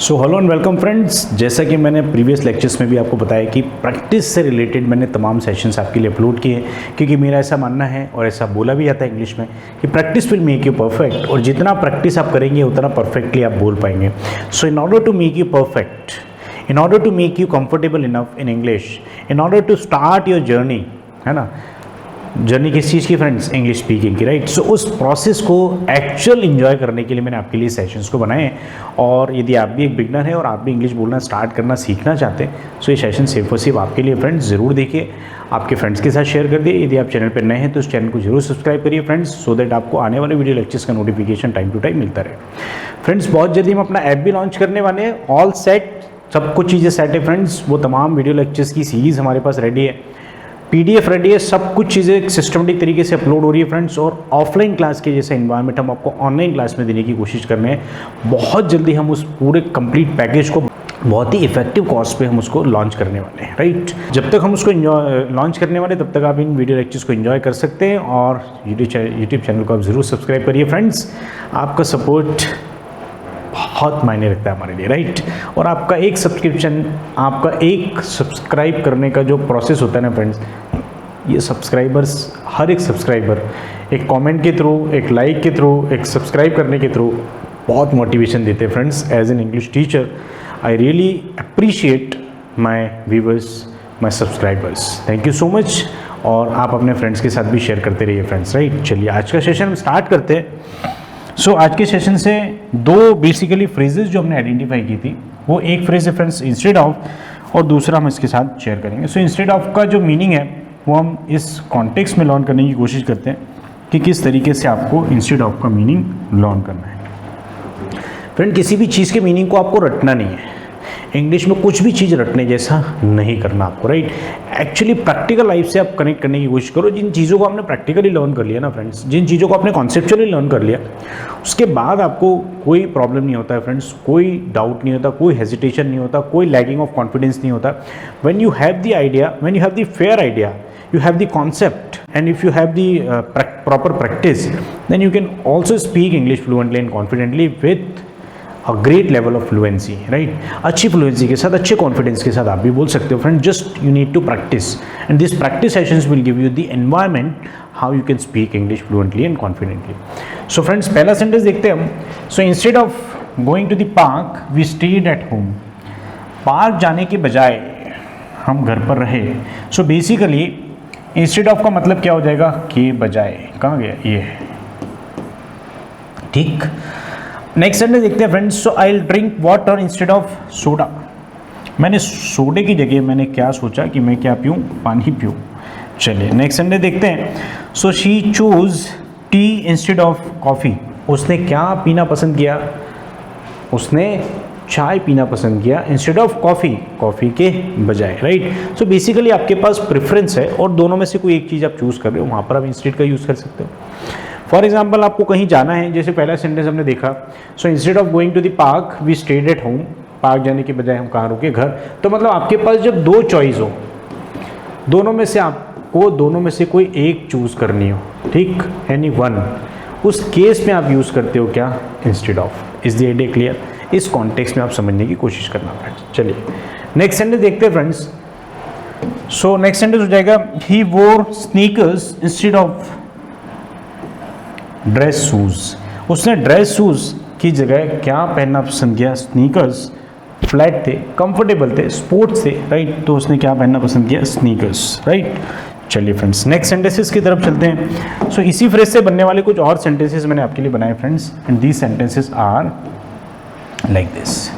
So hello and welcome friends. जैसा कि मैंने प्रीवियस लेक्चर्स में भी आपको बताया कि प्रैक्टिस से रिलेटेड मैंने तमाम सेशंस आपके लिए अपलोड किए हैं, क्योंकि मेरा ऐसा मानना है और ऐसा बोला भी जाता है इंग्लिश में कि practice will make you perfect, और जितना प्रैक्टिस आप करेंगे उतना परफेक्टली आप बोल पाएंगे। So in order to make you perfect, in order to make you comfortable enough in English, in order to start your journey, है ना, जर्नी किस चीज़ की फ्रेंड्स, इंग्लिश स्पीकिंग की, राइट। सो उस प्रोसेस को एक्चुअल इन्जॉय करने के लिए मैंने आपके लिए सेशंस को बनाए हैं। और यदि आप भी एक बिगनर हैं और आप भी इंग्लिश बोलना स्टार्ट करना सीखना चाहते हैं, सो ये सेशन सिर्फ और सिर्फ आपके लिए फ्रेंड्स। ज़रूर देखिए, आपके फ्रेंड्स के साथ शेयर कर दिए। यदि आप चैनल पर नए हैं तो इस चैनल को जरूर सब्सक्राइब करिए फ्रेंड्स, सो दैट आपको आने वाले वीडियो लेक्चर्स का नोटिफिकेशन टाइम टू टाइम मिलता रहे। फ्रेंड्स, बहुत जल्दी हम अपना ऐप भी लॉन्च करने वाले हैं। ऑल सेट, सब कुछ चीज़ें सेट है फ्रेंड्स। वो तमाम वीडियो लेक्चर्स की सीरीज़ हमारे पास रेडी है, पीडीएफ रेडी है, सब कुछ चीज़ें सिस्टमेटिक तरीके से अपलोड हो रही है फ्रेंड्स। और ऑफलाइन क्लास के जैसा इन्वायरमेंट हम आपको ऑनलाइन क्लास में देने की कोशिश कर रहे हैं। बहुत जल्दी हम उस पूरे कंप्लीट पैकेज को बहुत ही इफेक्टिव कॉस्ट पे हम उसको लॉन्च करने वाले हैं, राइट। जब तक हम उसको लॉन्च करने वाले तब तक आप इन वीडियो लेक्चर्स को एंजॉय कर सकते हैं। और यूट्यूब चैनल को आप ज़रूर सब्सक्राइब करिए फ्रेंड्स। आपका सपोर्ट बहुत मायने रखता है हमारे लिए, राइट। और आपका एक सब्सक्रिप्शन, आपका एक सब्सक्राइब करने का जो प्रोसेस होता है ना फ्रेंड्स, ये सब्सक्राइबर्स, हर एक सब्सक्राइबर एक कमेंट के थ्रू, एक लाइक के थ्रू, एक सब्सक्राइब करने के थ्रू बहुत मोटिवेशन देते हैं friends. As an English teacher I really appreciate my viewers, my subscribers, thank you so much. और आप अपने फ्रेंड्स के साथ भी शेयर करते रहिए फ्रेंड्स, राइट। चलिए आज का सेशन हम स्टार्ट करते हैं। सो आज के सेशन से दो बेसिकली फ्रेजेस जो हमने आइडेंटिफाई की थी, वो एक फ्रेज है फ्रेंड्स इंस्टेड ऑफ, और दूसरा हम इसके साथ शेयर करेंगे। सो इंस्टेड ऑफ का जो मीनिंग है वो हम इस कॉन्टेक्स्ट में लर्न करने की कोशिश करते हैं कि किस तरीके से आपको इंस्टेड ऑफ का मीनिंग लर्न करना है। फ्रेंड, किसी भी चीज़ के मीनिंग को आपको रटना नहीं है। इंग्लिश में कुछ भी चीज़ रटने जैसा नहीं करना आपको, राइट। एक्चुअली प्रैक्टिकल लाइफ से आप कनेक्ट करने की कोशिश करो। जिन चीज़ों को आपने प्रैक्टिकली लर्न कर लिया ना फ्रेंड्स, जिन चीज़ों को आपने कॉन्सेप्चुअली लर्न कर लिया, उसके बाद आपको कोई प्रॉब्लम नहीं होता है फ्रेंड्स, कोई डाउट नहीं होता, कोई हेजिटेशन नहीं होता, कोई लैगिंग ऑफ कॉन्फिडेंस नहीं होता। When you have the idea, when you have the fair idea, you have the concept, and if you have the proper practice, then you can also speak English fluently and confidently with a great level of fluency, right? अच्छी fluency के साथ, अच्छे confidence के साथ आप भी बोल सकते हो friend. Just you need to practise, and this practice sessions will give you the environment how you can speak English fluently and confidently. So friends, पहला सेंटेंस देखते हैं हम। So instead of going to the park we stayed at home. Park जाने के बजाय हम घर पर रहे। सो बेसिकली इंस्टेड ऑफ का मतलब क्या हो जाएगा, के बजाय। कहाँ गया ये, ठीक। नेक्स्ट सेंटेंस देखते हैं फ्रेंड्स। सो I will drink water instead of soda. मैंने सोडे की जगह मैंने क्या सोचा कि मैं क्या पीऊँ, पानी पीऊँ। चलिए नेक्स्ट सेंटेंस देखते हैं। So she choose T instead of coffee. उसने क्या पीना पसंद किया, उसने चाय पीना पसंद किया इंस्टेड ऑफ कॉफ़ी, कॉफ़ी के बजाय, राइट। सो बेसिकली आपके पास प्रेफरेंस है और दोनों में से कोई एक चीज़ आप चूज़ कर रहे हो, वहाँ पर आप इंस्टेड का यूज़ कर सकते हो। फॉर एग्जाम्पल, आपको कहीं जाना है, जैसे पहला सेंटेंस हमने देखा। So instead of going to the park we stayed at home. Park जाने के बजाय हम कहाँ रुके, घर। तो मतलब आपके पास जब दो चॉइस हो, दोनों में से आपको दोनों में से कोई एक चूज़ करनी हो, ठीक, एनी वन, उस केस में आप यूज़ करते हो क्या, instead of. Is the idea clear? इस कॉन्टेक्स्ट में आप समझने की कोशिश करना फ्रेंड्स। चलिए नेक्स्ट सेंटेंस देखते हैं फ्रेंड्स। सो नेक्स्ट सेंटेंस हो जाएगा ही वोर sneakers instead of dress shoes. उसने ड्रेस शूज की जगह क्या पहनना पसंद किया, स्नीकर्स। फ्लैट थे, कंफर्टेबल थे, स्पोर्ट्स थे, राइट। तो उसने क्या पहनना पसंद किया, स्नीकर्स, राइट। चलिए फ्रेंड्स नेक्स्ट सेंटेंसेस की तरफ चलते हैं। सो इसी फ्रेज से बनने वाले कुछ और सेंटेंसेस मैंने आपके लिए बनाए friends, and these sentences are like this.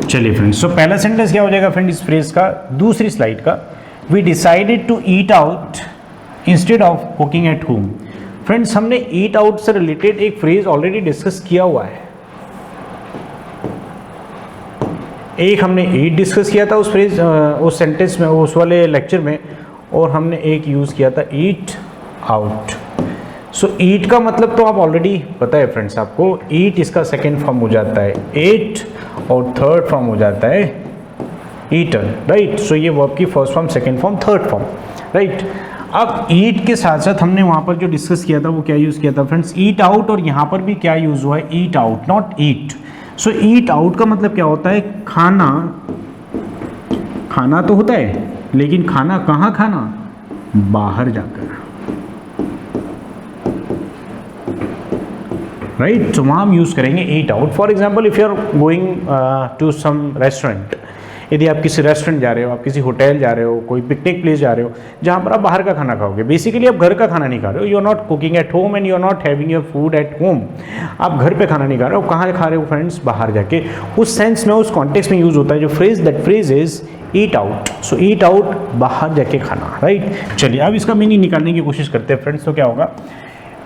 चलिए फ्रेंड्स, सो पहला सेंटेंस क्या हो जाएगा फ्रेंड इस फ्रेज का, दूसरी स्लाइड का। We decided to eat out instead of cooking at home. Friends, हमने ईट आउट से रिलेटेड एक फ्रेज ऑलरेडी डिस्कस किया हुआ है। एक हमने ईट डिस्कस किया था उस फ्रेज, उस सेंटेंस में, उस वाले लेक्चर में, और हमने एक यूज़ किया था ईट आउट। सो ईट का मतलब तो आप ऑलरेडी पता है फ्रेंड्स आपको, ईट इसका सेकेंड फॉर्म हो जाता है एट, और थर्ड फॉर्म हो जाता है ईटन, राइट। सो ये वर्ब की first form, second form, third form, right. अब ईट के साथ साथ हमने वहाँ पर जो डिस्कस किया था वो क्या यूज़ किया था फ्रेंड्स, ईट आउट, और यहाँ पर भी क्या यूज़ हुआ है, ईट out, not eat. So eat out का मतलब क्या होता है, खाना, खाना तो होता है लेकिन खाना कहाँ खाना, बाहर जाकर, राइट। तो वहाँ हम यूज़ करेंगे eat out. For example if you are going to some restaurant, यदि आप किसी रेस्टोरेंट जा रहे हो, आप किसी होटल जा रहे हो, कोई पिकनिक प्लेस जा रहे हो जहाँ पर आप बाहर का खाना खाओगे, बेसिकली आप घर का खाना नहीं खा रहे हो, you are not cooking at home and you are not having your food at home. आप घर पे खाना नहीं खा रहे हो, कहाँ खा रहे हो फ्रेंड्स, बाहर जाके। उस सेंस में, उस कॉन्टेक्स्ट में यूज़ होता है जो phrase, that phrase is eat out. So eat out, बाहर जाके खाना, राइट। चलिए अब इसका मीनिंग निकालने की कोशिश करते हैं फ्रेंड्स। तो क्या होगा,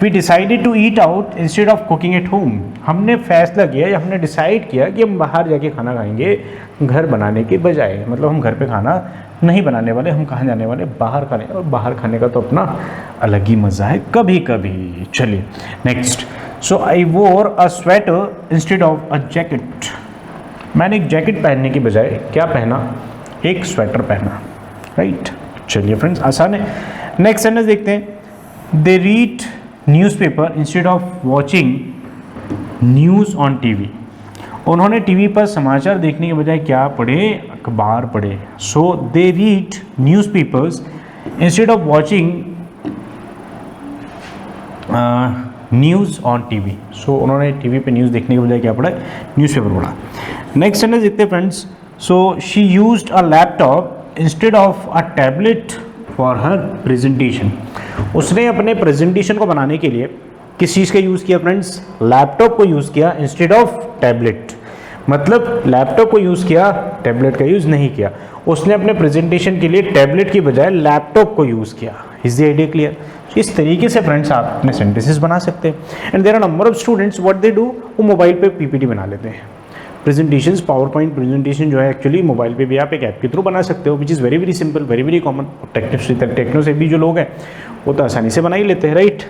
we decided to eat out instead of cooking at home. हमने फैसला किया या हमने डिसाइड किया कि हम बाहर जाके खाना खाएंगे घर बनाने के बजाय। मतलब हम घर पे खाना नहीं बनाने वाले, हम कहाँ जाने वाले, बाहर खाने। और बाहर खाने का तो अपना अलग ही मज़ा है कभी कभी। चलिए नेक्स्ट। सो आई वोर a sweater instead of a jacket. मैंने एक जैकेट पहनने की बजाय क्या पहना, एक स्वेटर पहना, राइट। चलिए फ्रेंड्स आसान है। नेक्स्ट सेंटेंस देखते हैं। They read newspaper instead of watching news on TV. उन्होंने टीवी पर समाचार देखने के बजाय क्या पढ़े, अखबार पढ़े। So they read newspapers instead of watching news on TV. So उन्होंने टीवी पे न्यूज़ देखने के बजाय क्या पढ़ा, न्यूज़पेपर पढ़ा। नेक्स्ट सेंटेंस देखते हैं फ्रेंड्स। So she used a laptop instead of a tablet for her presentation. उसने अपने प्रेजेंटेशन को बनाने के लिए किस चीज़ का यूज़ किया फ्रेंड्स, लैपटॉप को यूज़ किया इंस्टेड ऑफ टैबलेट। मतलब लैपटॉप को यूज़ किया, टैबलेट का यूज़ नहीं किया। उसने अपने प्रेजेंटेशन के लिए टैबलेट की बजाय लैपटॉप को यूज़ किया। Is the idea clear? इस तरीके से फ्रेंड्स आप अपने सेंटेंसेस बना सकते हैं। And there are number of students what they do, वो मोबाइल पे पीपीटी बना लेते हैं। प्रेजेंटेशंस, पावर पॉइंट प्रेजेंटेशन जो है एक्चुअली मोबाइल पे भी आप एक ऐप के थ्रू बना सकते हो, which is very very simple, very very common. Techno से भी जो लोग हैं वो तो आसानी से बना ही लेते हैं, राइट।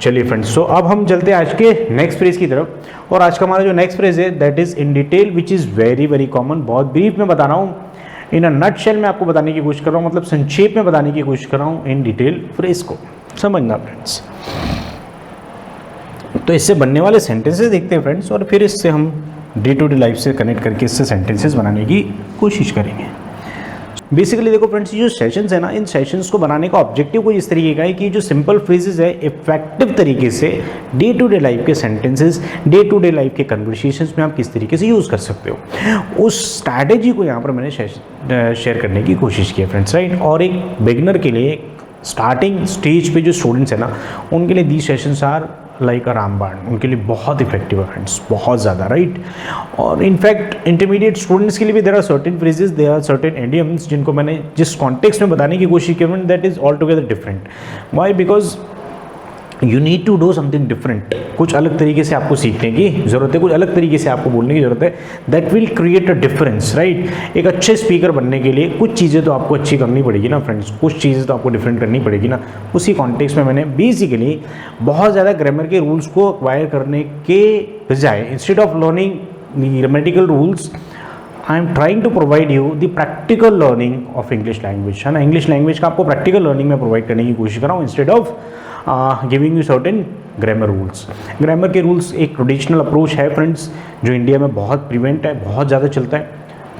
चलिए फ्रेंड्स, सो अब हम चलते हैं आज के नेक्स्ट फ्रेज की तरफ। और आज का हमारा जो नेक्स्ट फ्रेज है that is in detail, which is very very common. बहुत ब्रीफ में बता रहा हूँ, इन अ नट शेल में आपको बताने की कोशिश कर रहा हूँ, मतलब संक्षेप में बताने की कोशिश कर रहा हूँ इन डिटेल फ्रेज को, समझना फ्रेंड्स। तो इससे बनने वाले सेंटेंसेस देखते हैं फ्रेंड्स, और फिर इससे हम डे टू डे लाइफ से कनेक्ट करके इससे सेंटेंसेस बनाने की कोशिश करेंगे। बेसिकली देखो फ्रेंड्स, ये जो सेशंस है ना, इन सेशंस को बनाने का ऑब्जेक्टिव कोई इस तरीके का है कि जो सिंपल फ्रेजेस है इफेक्टिव तरीके से डे टू डे लाइफ के sentences, day to day life के कन्वर्सेशंस में आप किस तरीके से यूज़ कर सकते हो, उस स्ट्रैटेजी को यहाँ पर मैंने शेयर करने की कोशिश की है फ्रेंड्स, राइट। और एक बिगनर के लिए, स्टार्टिंग स्टेज पे जो स्टूडेंट्स हैं ना, उनके लिए these sessions are like a रामबाण, उनके लिए बहुत इफेक्टिव है फ्रेंड्स, बहुत ज़्यादा, राइट। और इनफैक्ट इंटरमीडिएट स्टूडेंट्स के लिए भी there are certain phrases, there are certain idioms जिनको मैंने जिस कॉन्टेक्स्ट में बताने की कोशिश की that is all together different. Why? Because you need to do something different. कुछ अलग तरीके से आपको सीखने की ज़रूरत है, कुछ अलग तरीके से आपको बोलने की ज़रूरत है। That will create a difference, right. एक अच्छे स्पीकर बनने के लिए कुछ चीज़ें तो आपको अच्छी करनी पड़ेगी ना फ्रेंड्स, कुछ चीज़ें तो आपको डिफरेंट करनी पड़ेगी ना। उसी कॉन्टेक्स्ट में मैंने बेसिकली बहुत ज़्यादा ग्रामर के रूल्स को एक्वायर करने के बजाय, instead of learning grammatical rules, I am trying to provide you the practical learning of English language, है ना। इंग्लिश लैंग्वेज का आपको प्रैक्टिकल लर्निंग में प्रोवाइड करने की कोशिश कर रहा हूँ instead of giving you certain grammar rules. Grammar के रूल्स एक ट्रेडिशनल अप्रोच है फ्रेंड्स, जो इंडिया में बहुत प्रिवेंट है, बहुत ज़्यादा चलता है।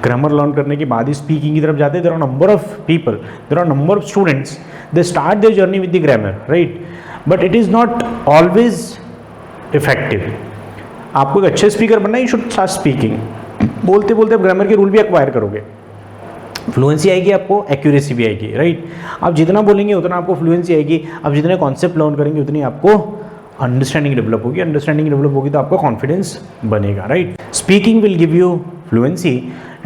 ग्रामर लर्न करने के बाद ही स्पीकिंग की तरफ जाते हैं। There are number of people, there are number of students, they start their journey with the grammar, right, but it is not always effective. आपको एक अच्छे स्पीकर बनना है, यू शुड स्टार्ट स्पीकिंग। बोलते बोलते आप ग्रामर के रूल भी एक्वायर करोगे, फ्लुएंसी आएगी, आपको एक्यूरेसी भी आएगी, राइट। आप जितना बोलेंगे उतना आपको फ्लुएंसी आएगी, आप जितने कॉन्सेप्ट लर्न करेंगे उतनी आपको अंडरस्टैंडिंग डेवलप होगी, अंडरस्टैंडिंग डेवलप होगी तो आपका कॉन्फिडेंस बनेगा, right. Speaking will give you fluency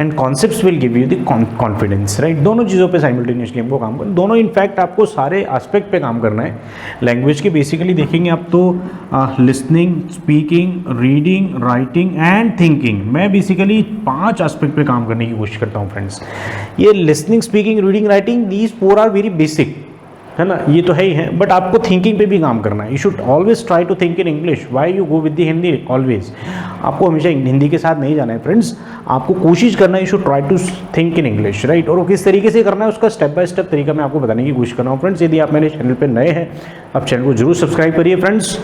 and concepts will give you the confidence, right. दोनों चीज़ों पे साइमल्टेनियसली हमको काम करना, दोनों इनफैक्ट आपको सारे एस्पेक्ट पे काम करना है लैंग्वेज के। बेसिकली देखेंगे आप तो listening, speaking, reading, writing and thinking, मैं बेसिकली 5 एस्पेक्ट पे काम करने की कोशिश करता हूँ फ्रेंड्स। ये listening, speaking, reading, writing, these 4 are very basic, है ना, ये तो है ही है, बट आपको थिंकिंग पे भी काम करना है। You should always try to think in English, why you go with the Hindi always. आपको हमेशा हिंदी के साथ नहीं जाना है फ्रेंड्स, आपको कोशिश करना है, you should try to think in English, right. और वो किस तरीके से करना है उसका स्टेप बाय स्टेप तरीका मैं आपको बताने की कोशिश कर रहा हूँ फ्रेंड्स। यदि आप मेरे चैनल पर नए हैं, आप चैनल को जरूर सब्सक्राइब करिए फ्रेंड्स।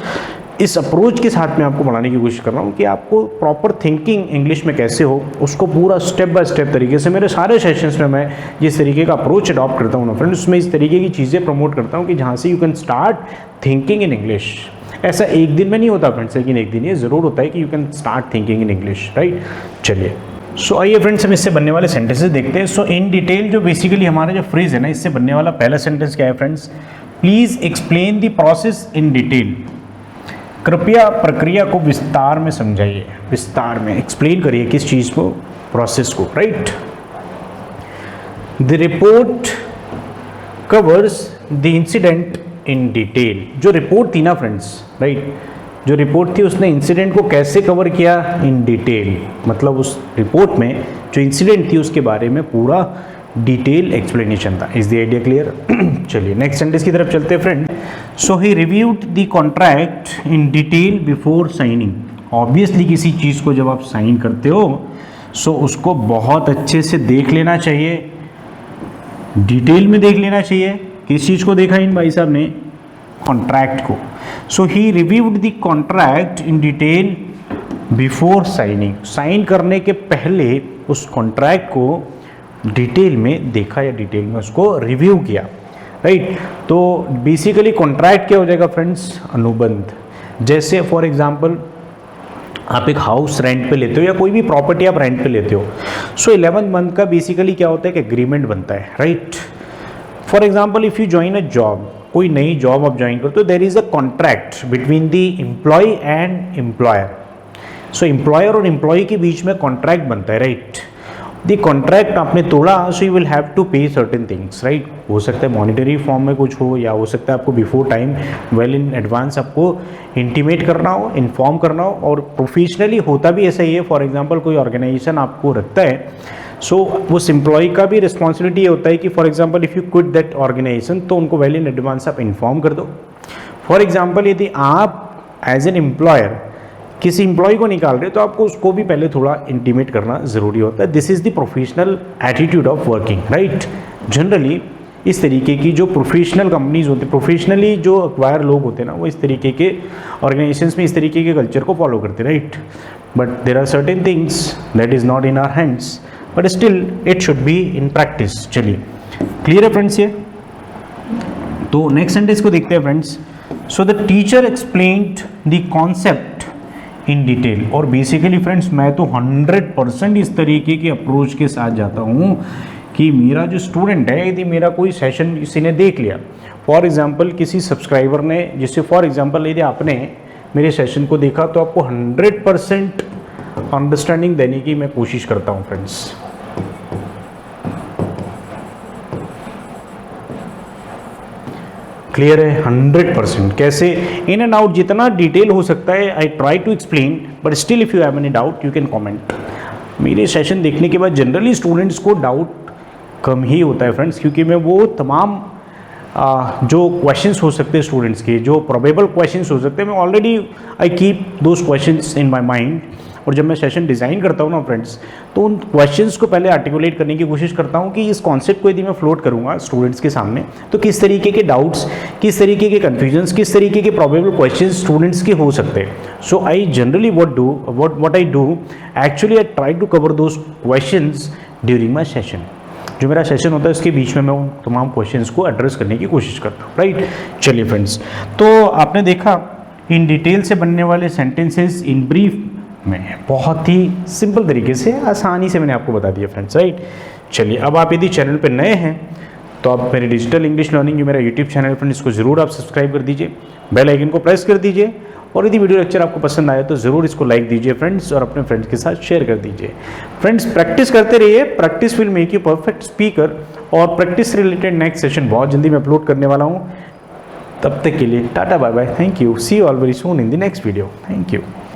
इस अप्रोच के साथ मैं आपको बढ़ाने की कोशिश कर रहा हूँ कि आपको प्रॉपर थिंकिंग इंग्लिश में कैसे हो, उसको पूरा स्टेप बाय स्टेप तरीके से मेरे सारे सेशंस में मैं जिस तरीके का अप्रोच अडॉप्ट करता हूँ ना फ्रेंड्स, उसमें इस तरीके की चीज़ें प्रमोट करता हूँ कि जहाँ से you can start thinking in English. ऐसा एक दिन में नहीं होता फ्रेंड्स, लेकिन एक दिन ये ज़रूर होता है कि you can start thinking in English, right. चलिए सो आइए फ्रेंड्स हम इससे बनने वाले सेंटेंसेस देखते हैं। सो इन डिटेल जो बेसिकली हमारा जो फ्रेज है ना, इससे बनने वाला पहला सेंटेंस क्या है friends, please explain the process in detail. कृपया प्रक्रिया को विस्तार में समझाइए, विस्तार में एक्सप्लेन करिए किस चीज़ को, प्रोसेस को, right. The report covers the incident in detail. जो रिपोर्ट थी ना फ्रेंड्स, राइट, जो रिपोर्ट थी उसने इंसिडेंट को कैसे कवर किया, इन डिटेल, मतलब उस रिपोर्ट में जो इंसिडेंट थी उसके बारे में पूरा डिटेल एक्सप्लेनेशन था। Is the idea clear? चलिए नेक्स्ट सेंटेंस की तरफ चलते हैं friend. So he reviewed the contract in detail before signing. Obviously किसी चीज़ को जब आप साइन करते हो सो उसको बहुत अच्छे से देख लेना चाहिए, डिटेल में देख लेना चाहिए। किस चीज़ को देखा इन भाई साहब ने, कॉन्ट्रैक्ट को। So he reviewed the contract in detail before signing. Sign करने के पहले उस कॉन्ट्रैक्ट को डिटेल में देखा या डिटेल में उसको रिव्यू किया, राइट। तो बेसिकली कॉन्ट्रैक्ट क्या हो जाएगा फ्रेंड्स, अनुबंध। जैसे फॉर एग्जांपल आप एक हाउस रेंट पे लेते हो या कोई भी प्रॉपर्टी आप रेंट पे लेते हो, सो 11 मंथ का बेसिकली क्या होता है कि एग्रीमेंट बनता है, right. For example if you join a job, कोई नई जॉब आप ज्वाइन करते हो, there is a contract between the employee and employer. So employer और एम्प्लॉय के बीच में कॉन्ट्रैक्ट बनता है, राइट। दी कॉन्ट्रैक्ट आपने तोड़ा, so you will have to pay certain things, right. हो सकता है मॉनिटरी फॉर्म में कुछ हो, या हो सकता है आपको before time well in advance आपको इंटीमेट करना हो, इन्फॉर्म करना हो। और प्रोफेशनली होता भी ऐसा ही है। फॉर एग्जांपल कोई ऑर्गेनाइजेशन आपको रखता है, सो उस एम्प्लॉय का भी रिस्पॉन्सिबिलिटी ये होता है कि for example if you quit that organisation, तो उनको वेल इन एडवांस आप इन्फॉर्म कर दो। फॉर एग्जांपल यदि आप एज एन एम्प्लॉयर किसी एम्प्लॉय को निकाल रहे हो तो आपको उसको भी पहले थोड़ा इंटीमेट करना ज़रूरी होता है। This is the professional attitude of working, right. Generally इस तरीके की जो प्रोफेशनल कंपनीज होते हैं, प्रोफेशनली जो अक्वायर लोग होते हैं ना, वो इस तरीके के ऑर्गेनाइजेशंस में इस तरीके के कल्चर को फॉलो करते हैं, right. But there are certain things that is not in our hands, but still it should be in practice. चलिए क्लियर है फ्रेंड्स ये? तो नेक्स्ट सेंटेंस को देखते हैं फ्रेंड्स। So the teacher explained the concept in detail. और basically friends मैं तो 100% इस तरीके के अप्रोच के साथ जाता हूँ कि मेरा जो स्टूडेंट है, यदि मेरा कोई सेशन किसी ने देख लिया, फॉर एग्जांपल किसी सब्सक्राइबर ने, जिससे फॉर एग्जांपल यदि आपने मेरे सेशन को देखा, तो आपको 100% अंडरस्टैंडिंग देने की मैं कोशिश करता हूँ फ्रेंड्स। क्लियर है? 100%। कैसे? इन एंड आउट, जितना डिटेल हो सकता है I try to explain, but still if you have any doubt you can comment. मेरे सेशन देखने के बाद जनरली स्टूडेंट्स को डाउट कम ही होता है फ्रेंड्स, क्योंकि मैं वो तमाम जो क्वेश्चंस हो सकते हैं स्टूडेंट्स के, जो प्रोबेबल क्वेश्चंस हो सकते हैं, मैं already I keep those questions in my mind. और जब मैं सेशन डिज़ाइन करता हूँ ना फ्रेंड्स, तो उन क्वेश्चंस को पहले आर्टिकुलेट करने की कोशिश करता हूँ कि इस कॉन्सेप्ट को यदि मैं फ्लोट करूँगा स्टूडेंट्स के सामने, तो किस तरीके के डाउट्स, किस तरीके के कन्फ्यूजन्स, किस तरीके के प्रोबेबल क्वेश्चंस स्टूडेंट्स के हो सकते हैं। So I generally what I do actually I try to cover those questions during my session. जो मेरा सेशन होता है उसके बीच में मैं उन तमाम क्वेश्चंस को एड्रेस करने की कोशिश करता हूँ, राइट। चलिए फ्रेंड्स, तो आपने देखा इन डिटेल से बनने वाले सेंटेंसेस इन ब्रीफ में बहुत ही सिंपल तरीके से, आसानी से मैंने आपको बता दिया फ्रेंड्स, राइट। चलिए अब आप यदि चैनल पर नए हैं तो आप मेरे डिजिटल इंग्लिश लर्निंग, जो मेरा यूट्यूब चैनल फ्रेंड्स, इसको ज़रूर आप सब्सक्राइब कर दीजिए, बेल आइकन को प्रेस कर दीजिए। और यदि वीडियो लेक्चर आपको पसंद आए तो ज़रूर इसको लाइक दीजिए फ्रेंड्स, और अपने फ्रेंड्स के साथ शेयर कर दीजिए। फ्रेंड्स प्रैक्टिस करते रहिए, practice will make you perfect speaker. और प्रैक्टिस रिलेटेड नेक्स्ट सेशन बहुत जल्दी मैं अपलोड करने वाला हूँ। तब तक के लिए tata bye bye, thank you, see you all very soon in the next video, thank you.